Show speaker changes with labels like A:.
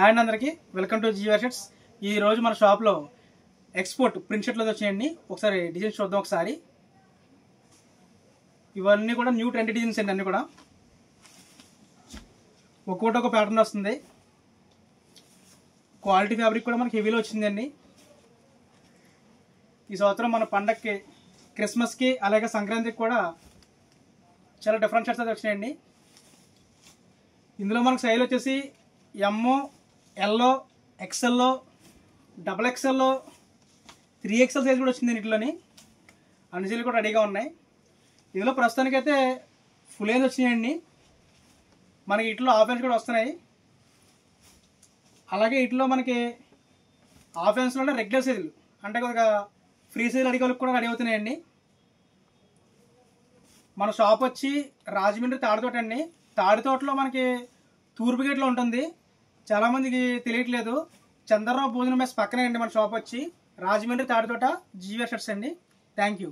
A: Hi అండి అందరికీ welcome to జీవర్ shirts. ఈ రోజు మన షాప్లో ఎక్స్పోర్ట్ ప్రింట్ షర్ట్లు వచ్చాయండి. ఒకసారి డిజైన్స్ చూద్దాం. ఒకసారి ఇవన్నీ కూడా న్యూ ట్రెండ్ డిజైన్స్ అండి. అన్నీ కూడా ఒక్కొక్కటి ఒక ప్యాటర్న్ వస్తుంది. క్వాలిటీ ఫ్యాబ్రిక్ కూడా మనకి హెవీలో వచ్చిందండి. ఈ సంవత్సరం మన పండగకి, క్రిస్మస్కి, అలాగే సంక్రాంతికి కూడా చాలా డిఫరెంట్ షర్ట్స్ అయితే వచ్చినాయండి. ఇందులో మనకు సైజ్ వచ్చేసి M, L, XL, double XL, 3XL size కూడా వచ్చింది. వీటిలోని అన్ని సైజులు కూడా రెడీగా ఉన్నాయి. ఇందులో ప్రస్తుతానికైతే ఫుల్ ఏజ్ వచ్చినాయండి. మనకి వీటిలో హాఫ్ హ్యాండ్స్ కూడా వస్తున్నాయి. అలాగే వీటిలో మనకి హాఫ్ హ్యాండ్స్లోనే రెగ్యులర్ సైజులు అంటే కొద్దిగా ఫ్రీ సైజులు అడిగే వాళ్ళకి కూడా రెడీ అవుతున్నాయండి. మన షాప్ వచ్చి రాజమండ్రి తాడితోట అండి. తాడితోటలో మనకి తూర్పు గేట్లో ఉంటుంది. చాలామందికి తెలియట్లేదు. చంద్రరావు భోజనం మెస్ పక్కనే అండి మన షాప్ వచ్చి. రాజమండ్రి తాడితోట జీవర్ షర్ట్స్ అండి. Thank you.